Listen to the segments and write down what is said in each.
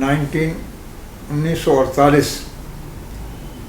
1948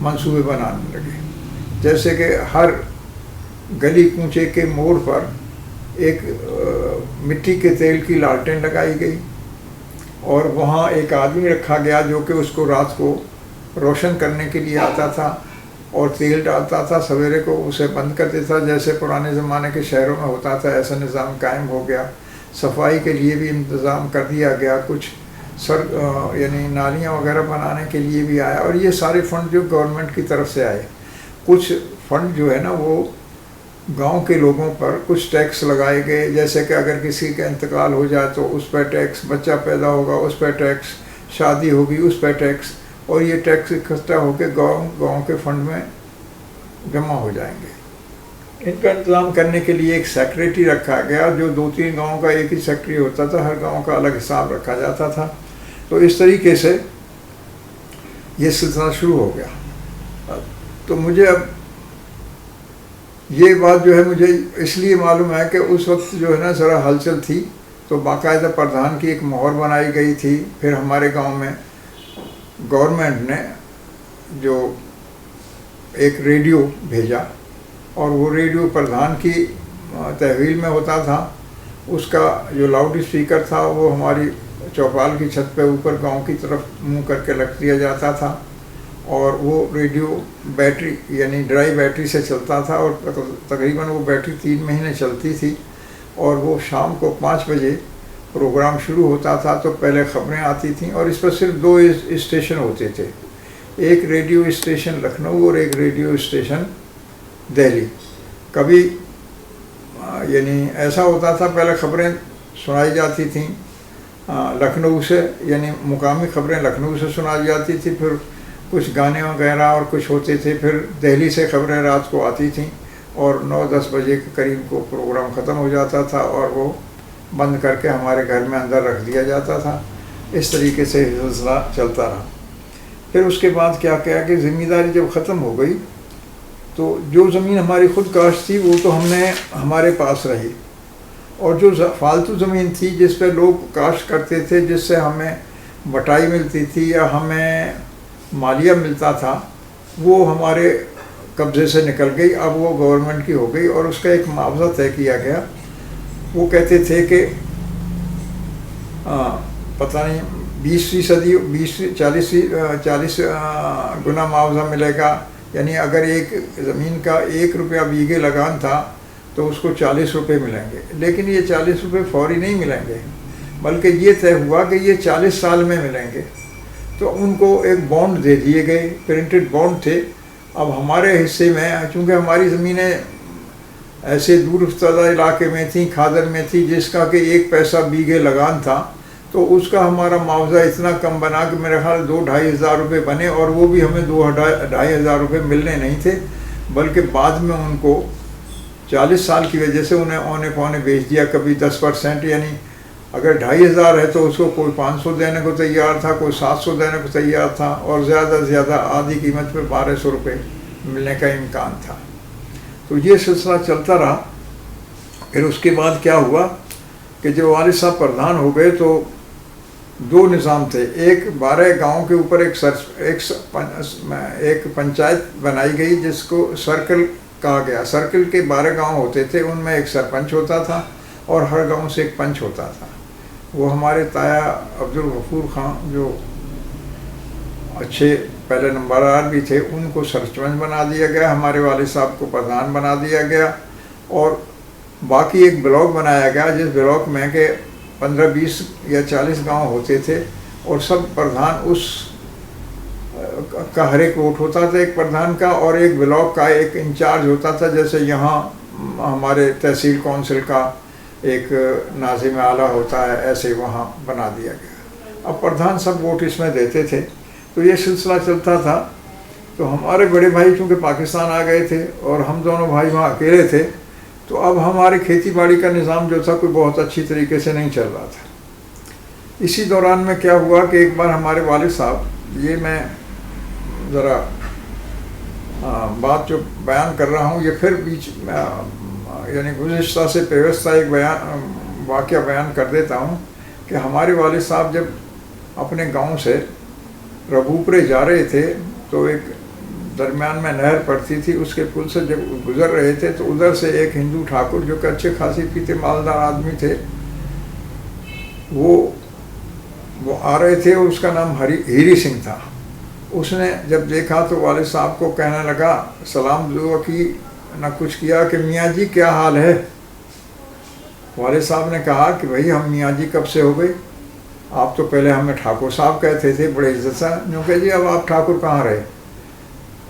منصوبے بنانے لگے، جیسے کہ ہر گلی کوچے کے موڑ پر ایک مٹی کے تیل کی لالٹین لگائی گئی، اور وہاں ایک آدمی رکھا گیا جو کہ اس کو رات کو روشن کرنے کے لیے آتا تھا اور تیل ڈالتا تھا، سویرے کو اسے بند کر دیتا، جیسے پرانے زمانے کے شہروں میں ہوتا تھا ایسا نظام قائم ہو گیا۔ صفائی کے لیے بھی انتظام کر دیا گیا، کچھ یعنی نالیاں وغیرہ بنانے کے لیے بھی آیا، اور یہ سارے فنڈ جو گورنمنٹ کی طرف سے آئے۔ کچھ فنڈ جو ہے نا وہ گاؤں کے لوگوں پر کچھ ٹیکس لگائے گئے، جیسے کہ اگر کسی کا انتقال ہو جائے تو اس پہ ٹیکس، بچہ پیدا ہوگا اس پہ ٹیکس، شادی ہوگی اس پہ ٹیکس، اور یہ ٹیکس اکٹھا ہو کے گاؤں کے فنڈ میں جمع ہو جائیں گے۔ ان کا انتظام کرنے کے لیے ایک سیکریٹری رکھا گیا، جو 2-3 گاؤں کا ایک ہی سیکریٹری ہوتا تھا، ہر گاؤں کا الگ حساب رکھا جاتا تھا۔ تو اس طریقے سے یہ سلسلہ شروع ہو گیا۔ تو مجھے اب یہ بات جو ہے مجھے اس لیے معلوم ہے کہ اس وقت جو ہے نا ذرا ہلچل تھی، تو باقاعدہ پردھان کی ایک مہر بنائی گئی تھی۔ پھر ہمارے گاؤں میں گورنمنٹ نے جو ایک ریڈیو بھیجا، اور وہ ریڈیو پردھان کی تحویل میں ہوتا تھا، اس کا جو لاؤڈ اسپیکر تھا وہ ہماری چوپال کی چھت پہ اوپر گاؤں کی طرف منہ کر کے رکھ دیا جاتا تھا، اور وہ ریڈیو بیٹری یعنی ڈرائی بیٹری سے چلتا تھا، اور تقریباً وہ بیٹری 3 مہینے چلتی تھی، اور وہ شام کو 5 بجے پروگرام شروع ہوتا تھا۔ تو پہلے خبریں آتی تھیں، اور اس پر صرف 2 اسٹیشن ہوتے تھے، ایک ریڈیو اسٹیشن لکھنؤ اور ایک ریڈیو اسٹیشن دہلی۔ کبھی یعنی ایسا ہوتا تھا پہلے خبریں سنائی جاتی تھیں لکھنؤ سے، یعنی مقامی خبریں لکھنؤ سے سنائی جاتی تھی، پھر کچھ گانے وغیرہ اور کچھ ہوتے تھے، پھر دہلی سے خبریں رات کو آتی تھیں، اور 9-10 بجے کے قریب کو پروگرام ختم ہو جاتا تھا، اور وہ بند کر کے ہمارے گھر میں اندر رکھ دیا جاتا تھا۔ اس طریقے سے سلسلہ چلتا رہا۔ پھر اس کے بعد کیا کہ زمینداری جب ختم ہو گئی تو جو زمین ہماری خود کاشت تھی وہ تو ہمارے پاس رہی، اور جو فالتو زمین تھی جس پہ لوگ کاشت کرتے تھے، جس سے ہمیں بٹائی ملتی تھی یا ہمیں مالیہ ملتا تھا، وہ ہمارے قبضے سے نکل گئی، اب وہ گورنمنٹ کی ہو گئی، اور اس کا ایک معاوضہ طے کیا گیا۔ وہ کہتے تھے کہ پتہ نہیں 40 گنا معاوضہ ملے گا، یعنی اگر ایک زمین کا 1 روپیہ بیگھے لگان تھا تو اس کو 40 روپے ملیں گے، لیکن یہ 40 روپے فوری نہیں ملیں گے، بلکہ یہ طے ہوا کہ یہ 40 سال میں ملیں گے۔ تو ان کو ایک بانڈ دے دیے گئے، پرنٹڈ بانڈ تھے۔ اب ہمارے حصے میں چونکہ ہماری زمینیں ایسے دور افتادہ علاقے میں تھیں، کھادر میں تھی، جس کا کہ 1 پیسہ بیگھے لگان تھا، تو اس کا ہمارا معاوضہ اتنا کم بنا کہ میرے خیال 2-2.5 ہزار روپے بنے، اور وہ بھی ہمیں 2-2.5 ہزار روپے ملنے نہیں تھے، بلکہ بعد میں ان کو 40 سال کی وجہ سے انہیں اونے پونے بیچ دیا۔ کبھی 10%، یعنی اگر 2.5 ہزار ہے تو اس کو کوئی 500 دینے کو تیار تھا، کوئی 700 دینے کو تیار تھا، اور زیادہ سے زیادہ آدھی قیمت پہ 1200 روپے ملنے کا امکان تھا۔ تو یہ سلسلہ چلتا رہا۔ پھر اس کے بعد کیا ہوا کہ جب والد صاحب پردھان ہو گئے تو 2 نظام تھے، ایک 12 گاؤں کے اوپر ایک پنچایت بنائی گئی جس کو سرکل کہا گیا۔ سرکل کے 12 گاؤں ہوتے تھے، ان میں ایک سرپنچ ہوتا تھا، اور ہر گاؤں سے ایک پنچ ہوتا تھا۔ وہ ہمارے تایا عبدالغفور خان جو اچھے پہلے نمبردار بھی تھے، ان کو سرپنچ بنا دیا گیا، ہمارے والد صاحب کو پردھان بنا دیا گیا، اور باقی ایک بلاک بنایا گیا جس بلاک میں کہ 15-20 یا 40 گاؤں ہوتے تھے، اور سب پردھان اس کا ہر ایک ووٹ ہوتا تھا ایک پردھان کا، اور ایک بلاک کا ایک انچارج ہوتا تھا، جیسے یہاں ہمارے تحصیل کونسل کا ایک ناظم اعلیٰ ہوتا ہے، ایسے وہاں بنا دیا گیا۔ اب پردھان سب ووٹ اس میں دیتے تھے، تو یہ سلسلہ چلتا تھا۔ تو ہمارے بڑے بھائی چونکہ پاکستان آ گئے تھے اور ہم دونوں بھائی وہاں اکیلے تھے، تو اب ہماری کھیتی باڑی کا نظام جو تھا کوئی بہت اچھی طریقے سے نہیں چل رہا تھا۔ اسی دوران میں کیا ہوا کہ ایک بار ہمارے والد صاحب، یہ میں ذرا بات جو بیان کر رہا ہوں یہ پھر بیچ یعنی گزشتہ سے پیوستہ ایک واقعہ بیان کر دیتا ہوں کہ ہمارے والد صاحب جب اپنے گاؤں سے ربوپرے جا رہے تھے تو ایک درمیان میں نہر پڑتی تھی، اس کے پل سے جب گزر رہے تھے تو ادھر سے ایک ہندو ٹھاکر جو کہ اچھے خاصی پیتے مالدار آدمی تھے، وہ آ رہے تھے، اس کا نام ہیری سنگھ تھا۔ اس نے جب دیکھا تو والد صاحب کو کہنے لگا، سلام دعا کی نہ کچھ کیا کہ میاں جی کیا حال ہے؟ والد صاحب نے کہا کہ بھائی ہم میاں جی کب سے ہو گئے؟ آپ تو پہلے ہمیں ٹھاکر صاحب کہتے تھے بڑے عزت سے، جو کہ جی اب آپ ٹھاکر کہاں رہے؟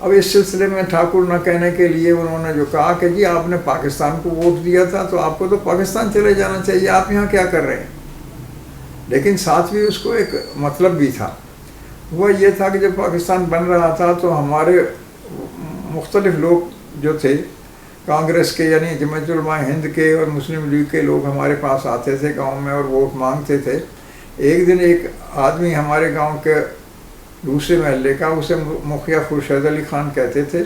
اب اس سلسلے میں ٹھاکر نہ کہنے کے لیے انہوں نے جو کہا کہ جی آپ نے پاکستان کو ووٹ دیا تھا تو آپ کو تو پاکستان چلے جانا چاہیے، آپ یہاں کیا کر رہے ہیں؟ لیکن ساتھ بھی اس کو ایک مطلب بھی تھا، وہ یہ تھا کہ جب پاکستان بن رہا تھا تو ہمارے مختلف لوگ جو تھے کانگریس کے، یعنی جمعیت علماء ہند کے اور مسلم لیگ کے لوگ ہمارے پاس آتے تھے گاؤں میں اور ووٹ مانگتے تھے۔ ایک دن ایک آدمی ہمارے گاؤں کے دوسرے محلے کا، اسے مکھیا خورشید علی خان کہتے تھے،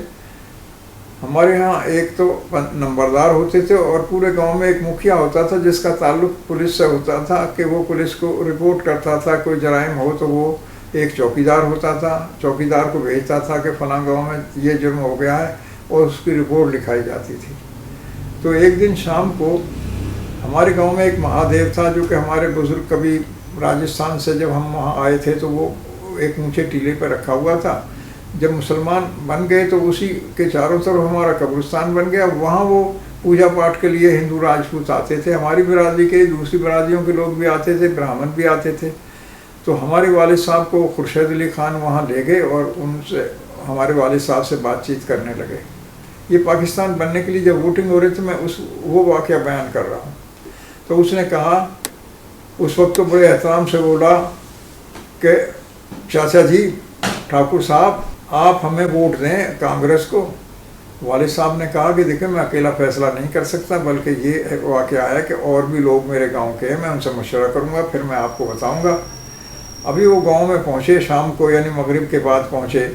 ہمارے ہاں ایک تو نمبردار ہوتے تھے اور پورے گاؤں میں ایک مکھیا ہوتا تھا جس کا تعلق پولیس سے ہوتا تھا کہ وہ پولیس کو رپورٹ کرتا تھا، کوئی جرائم ہو تو وہ ایک چوکیدار ہوتا تھا، چوکیدار کو بھیجتا تھا کہ فلاں گاؤں میں یہ جرم ہو گیا ہے اور اس کی رپورٹ لکھائی جاتی تھی۔ تو ایک دن شام کو ہمارے گاؤں میں ایک مہادیو تھا جو کہ ہمارے بزرگ کبھی راجستھان سے جب ہم وہاں آئے تھے تو وہ ایک اونچے ٹیلے پہ رکھا ہوا تھا۔ جب مسلمان بن گئے تو اسی کے چاروں طرف ہمارا قبرستان بن گیا، وہاں وہ پوجا پاٹ کے لیے ہندو راجپوت آتے تھے، ہماری برادری کے دوسری برادریوں کے لوگ بھی آتے تھے، برہمن بھی آتے تھے۔ تو ہمارے والد صاحب کو خورشید علی خان وہاں لے گئے اور ان سے ہمارے والد صاحب سے بات چیت کرنے لگے۔ یہ پاکستان بننے کے لیے جب ووٹنگ ہو رہی تھی، میں وہ واقعہ بیان کر رہا ہوں۔ تو اس نے کہا، اس وقت تو بڑے احترام سے بولا کہ چاچا جی ٹھاکر صاحب آپ ہمیں ووٹ دیں کانگریس کو۔ والد صاحب نے کہا کہ دیکھیں میں اکیلا فیصلہ نہیں کر سکتا، بلکہ یہ واقعہ ہے کہ اور بھی لوگ میرے گاؤں کے ہیں، میں ان سے مشورہ کروں گا، پھر میں آپ کو بتاؤں گا۔ ابھی وہ گاؤں میں پہنچے شام کو، یعنی مغرب کے بعد پہنچے۔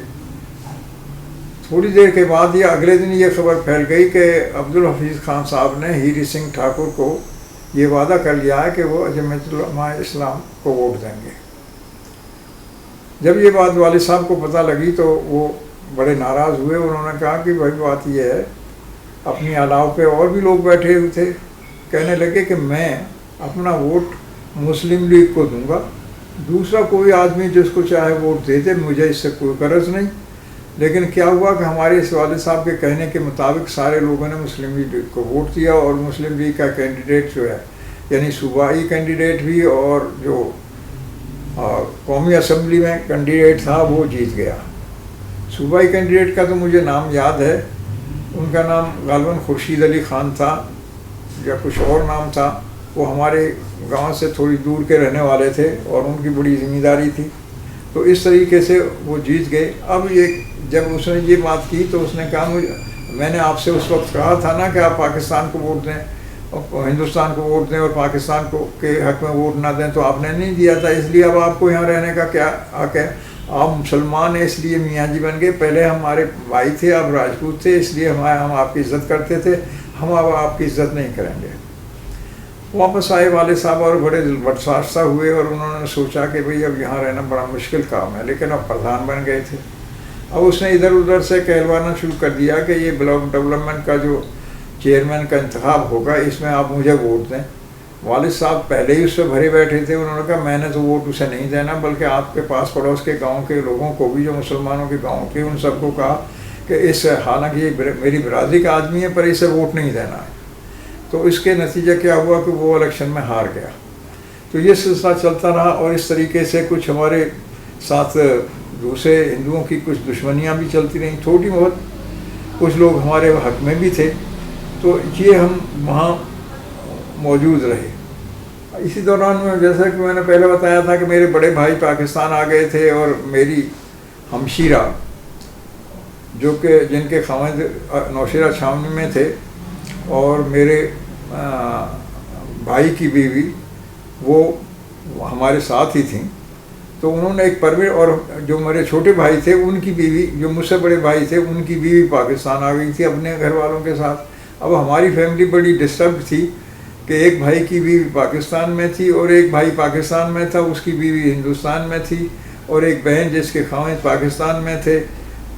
تھوڑی دیر کے بعد یا اگلے دن یہ خبر پھیل گئی کہ عبدالحفیظ خان صاحب نے ہیری سنگھ ٹھاکر کو یہ وعدہ کر لیا ہے کہ وہ جمعیت علماء اسلام کو ووٹ دیں گے۔ جب یہ بات والد صاحب کو پتہ لگی تو وہ بڑے ناراض ہوئے، انہوں نے کہا کہ بھائی بات یہ ہے، اپنی علاوہ پہ اور بھی لوگ بیٹھے ہوئے تھے، کہنے لگے کہ میں اپنا ووٹ مسلم لیگ کو دوں گا، دوسرا کوئی آدمی جس کو چاہے ووٹ دے دے، مجھے اس سے کوئی غرض نہیں۔ لیکن کیا ہوا کہ ہمارے اس والد صاحب کے کہنے کے مطابق سارے لوگوں نے مسلم لیگ کو ووٹ دیا اور مسلم لیگ کا کینڈیڈیٹ جو ہے، یعنی صوبائی کینڈیڈیٹ بھی اور جو قومی اسمبلی میں کینڈیڈیٹ تھا وہ جیت گیا۔ صوبائی کینڈیڈیٹ کا تو مجھے نام یاد ہے، ان کا نام غالباً خورشید علی خان تھا یا کچھ اور نام تھا، وہ ہمارے گاؤں سے تھوڑی دور کے رہنے والے تھے اور ان کی بڑی ذمہ داری تھی، تو اس طریقے سے وہ جیت گئے۔ اب جب اس نے یہ بات کی تو اس نے کہا میں نے آپ سے اس وقت کہا تھا نا کہ آپ پاکستان کو ووٹ دیں، ہندوستان کو ووٹ دیں اور پاکستان کو کے حق میں ووٹ نہ دیں، تو آپ نے نہیں دیا تھا، اس لیے اب آپ کو یہاں رہنے کا کیا حق ہے؟ آپ مسلمان ہیں اس لیے میاں جی بن گئے، پہلے ہمارے بھائی تھے، آپ راجپوت تھے، اس لیے ہم آپ کی عزت کرتے تھے، ہم اب آپ کی عزت نہیں کریں گے۔ واپس آئے والد صاحب اور بڑے برداشتہ ہوئے اور انہوں نے سوچا کہ بھئی اب یہاں رہنا بڑا مشکل کام ہے، لیکن اب پردھان بن گئے تھے۔ اب اس نے ادھر ادھر سے کہلوانا شروع کر دیا کہ یہ بلاک ڈیولپمنٹ کا جو چیئرمین کا انتخاب ہوگا اس میں آپ مجھے ووٹ دیں۔ والد صاحب پہلے ہی اس سے بھرے بیٹھے تھے، انہوں نے کہا میں نے تو ووٹ اسے نہیں دینا، بلکہ آپ کے پاس پڑوس کے گاؤں کے لوگوں کو بھی جو مسلمانوں کے گاؤں کے ان سب کو کہا کہ اس حالانکہ یہ میری برادری کا آدمی ہے پر اسے ووٹ نہیں دینا ہے۔ تو اس کے نتیجہ کیا ہوا کہ وہ الیکشن میں ہار گیا۔ تو یہ سلسلہ چلتا رہا اور اس طریقے سے کچھ ہمارے ساتھ دوسرے ہندوؤں کی کچھ دشمنیاں بھی چلتی رہیں، چھوٹی بہت، کچھ لوگ ہمارے حق میں بھی تھے، تو یہ ہم وہاں موجود رہے۔ اسی دوران میں جیسا کہ میں نے پہلے بتایا تھا کہ میرے بڑے بھائی پاکستان آ گئے تھے اور میری ہمشیرہ جو کہ جن کے خاوند نوشیرہ چھاونی میں تھے اور میرے بھائی کی بیوی وہ ہمارے ساتھ ہی تھیں، تو انہوں نے ایک پرویٹ، اور جو میرے چھوٹے بھائی تھے ان کی بیوی جو مجھ سے بڑے بھائی تھے ان کی بیوی پاکستان آ گئی تھی اپنے گھر والوں کے ساتھ۔ اب ہماری فیملی بڑی ڈسٹرب تھی کہ ایک بھائی کی بیوی پاکستان میں تھی اور ایک بھائی پاکستان میں تھا، اس کی بیوی ہندوستان میں تھی، اور ایک بہن جس کے خاوند پاکستان میں تھے